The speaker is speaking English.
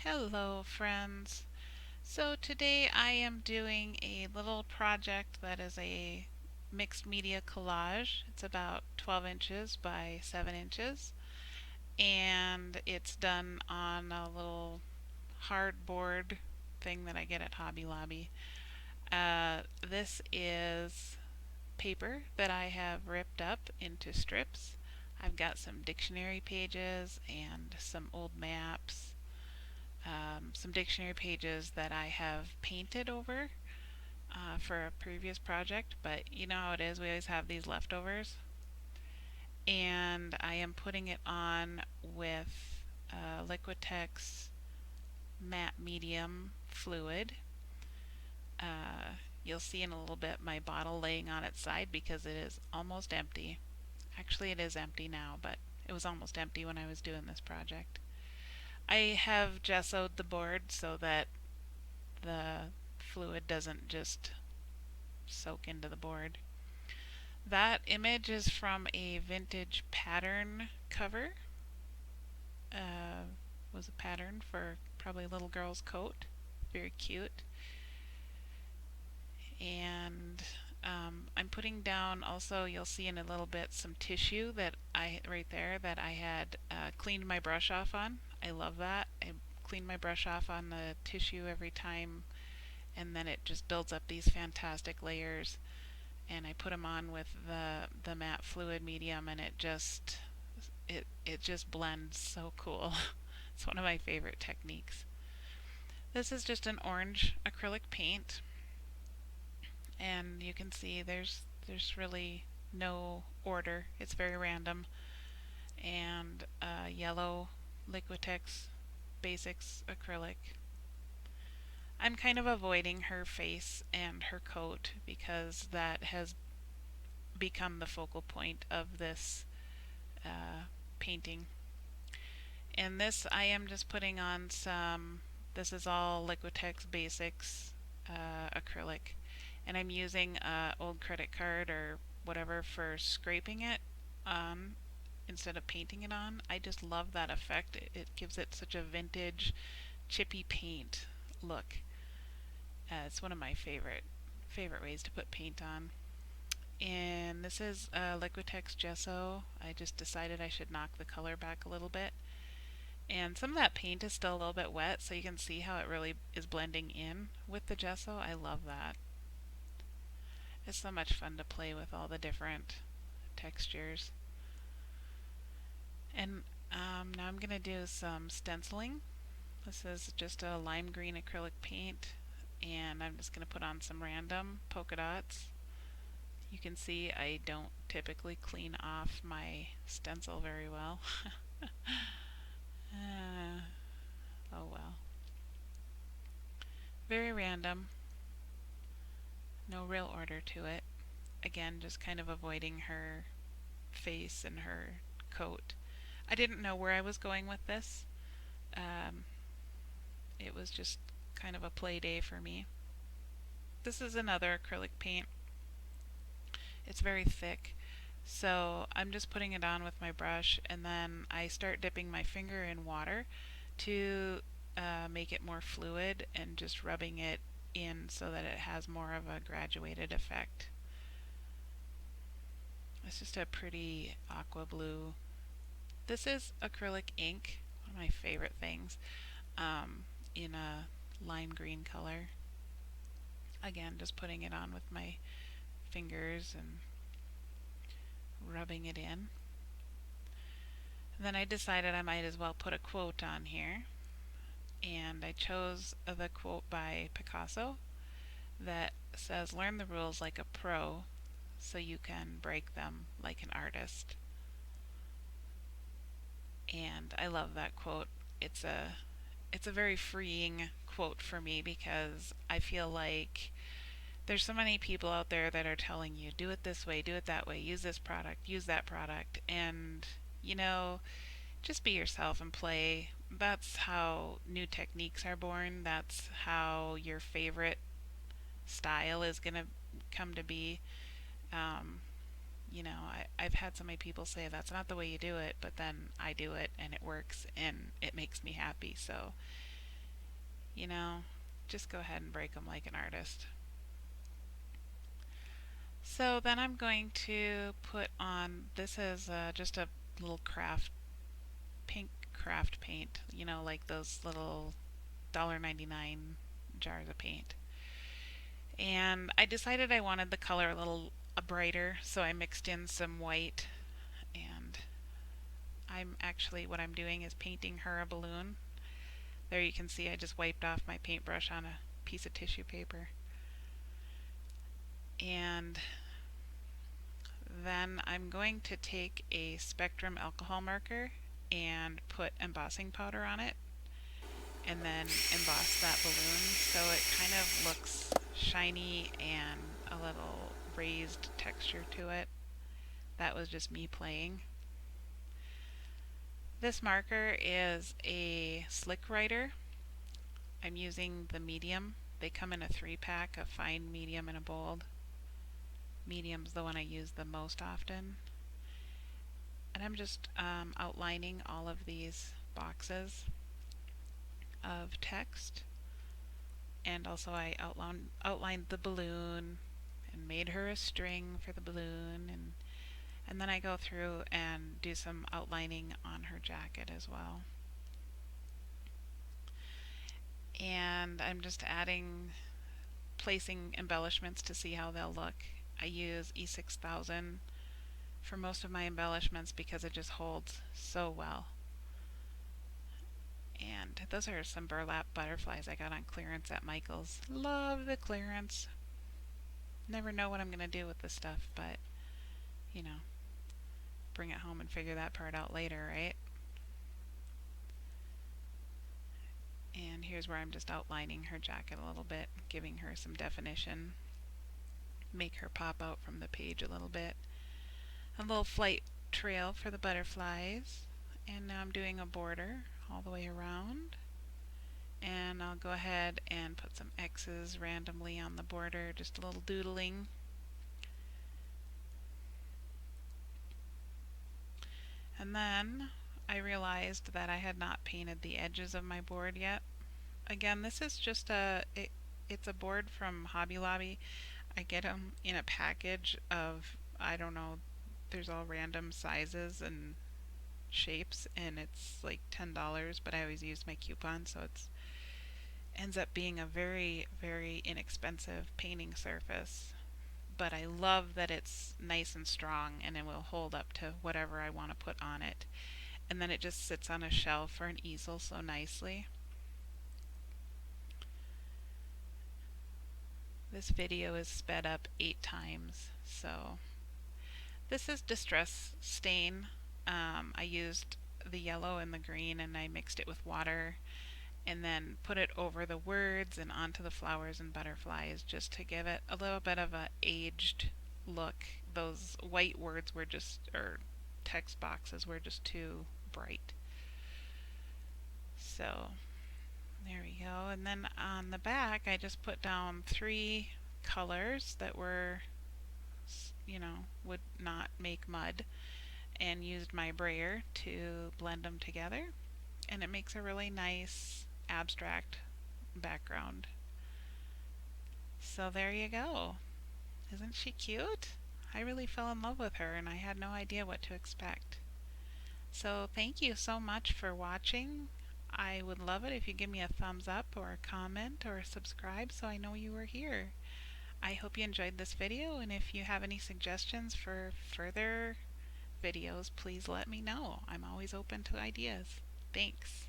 Hello, friends. So today I am doing a little project that is a mixed media collage. It's about 12 inches by 7 inches, and it's done on a little hardboard thing that I get at Hobby Lobby. This is paper that I have ripped up into strips. I've got some dictionary pages and some old maps, some dictionary pages that I have painted over for a previous project, but you know how it is, we always have these leftovers. And I am putting it on with Liquitex matte medium fluid. You'll see in a little bit my bottle laying on its side because it is almost empty. Actually, it is empty now, but it was almost empty when I was doing this project. I have gessoed the board so that the fluid doesn't just soak into the board. That image is from a vintage pattern cover. Was a pattern for probably a little girl's coat. Very cute. And I'm putting down also, you'll see in a little bit, some tissue that right there, that I had cleaned my brush off on. I love that. I clean my brush off on the tissue every time, and then it just builds up these fantastic layers. And I put them on with the matte fluid medium, and it just blends so cool. It's one of my favorite techniques. This is just an orange acrylic paint, and you can see there's really no order. It's very random. And yellow Liquitex Basics acrylic. I'm kind of avoiding her face and her coat because that has become the focal point of this painting. And this I am just putting on some, this is all Liquitex Basics acrylic. And I'm using an old credit card or whatever for scraping it on instead of painting it on. I just love that effect. It gives it such a vintage, chippy paint look. It's one of my favorite ways to put paint on. And this is Liquitex gesso. I just decided I should knock the color back a little bit. And some of that paint is still a little bit wet, so you can see how it really is blending in with the gesso. I love that. It's so much fun to play with all the different textures. And now I'm going to do some stenciling. This is just a lime green acrylic paint, and I'm just going to put on some random polka dots. You can see I don't typically clean off my stencil very well. Oh well. Very random. No real order to it. Again, just kind of avoiding her face and her coat. I didn't know where I was going with this. Um, it was just kind of a play day for me. This is another acrylic paint. It's very thick, so I'm just putting it on with my brush, and then I start dipping my finger in water to make it more fluid and just rubbing it in so that it has more of a graduated effect. It's just a pretty aqua blue. This is acrylic ink, one of my favorite things, in a lime green color. Again, just putting it on with my fingers and rubbing it in. And then I decided I might as well put a quote on here, and I chose the quote by Picasso that says, "Learn the rules like a pro so you can break them like an artist." And I love that quote. It's a very freeing quote for me because I feel like there's so many people out there that are telling you, do it this way, do it that way, use this product, use that product, and you know, just be yourself and play. That's how new techniques are born. That's how your favorite style is going to come to be. Um, I've had so many people say that's not the way you do it, but then I do it and it works and it makes me happy. So You know, just go ahead and break them like an artist. So then I'm going to put on, this is just a little pink craft paint, you know, like those little $1.99 jars of paint. And I decided I wanted the color a little brighter, so I mixed in some white. And what I'm doing is painting her a balloon. There you can see I just wiped off my paintbrush on a piece of tissue paper. And then I'm going to take a Spectrum alcohol marker and put embossing powder on it, and then emboss that balloon so it kind of looks shiny and a little raised texture to it. That was just me playing. This marker is a Slick Writer. I'm using the medium. They come in a 3-pack, a fine, medium, and a bold. Medium's the one I use the most often. And I'm just outlining all of these boxes of text. And also I outlined the balloon and made her a string for the balloon, and then I go through and do some outlining on her jacket as well. And I'm just placing embellishments to see how they'll look. I use E6000 for most of my embellishments because it just holds so well. And those are some burlap butterflies I got on clearance at Michael's. Love the clearance. Never know what I'm going to do with this stuff, but, you know, bring it home and figure that part out later, right? And here's where I'm just outlining her jacket a little bit, giving her some definition. Make her pop out from the page a little bit. A little flight trail for the butterflies. And now I'm doing a border all the way around. And I'll go ahead and put some X's randomly on the border, just a little doodling. And then I realized that I had not painted the edges of my board yet. Again, this is just it's a board from Hobby Lobby. I get them in a package of, I don't know, there's all random sizes and shapes, and it's like $10, but I always use my coupon, so it ends up being a very, very inexpensive painting surface. But I love that it's nice and strong and it will hold up to whatever I want to put on it. And then it just sits on a shelf or an easel so nicely. This video is sped up 8 times, so this is Distress Stain. I used the yellow and the green and I mixed it with water and then put it over the words and onto the flowers and butterflies just to give it a little bit of a aged look. Those white words were just, or text boxes were just too bright. So there we go. And then on the back I just put down 3 colors that were, you know, would not make mud, and used my brayer to blend them together, and it makes a really nice abstract background. So there you go. Isn't she cute? I really fell in love with her and I had no idea what to expect. So thank you so much for watching. I would love it if you give me a thumbs up or a comment or subscribe so I know you were here. I hope you enjoyed this video, and if you have any suggestions for further videos, please let me know. I'm always open to ideas. Thanks.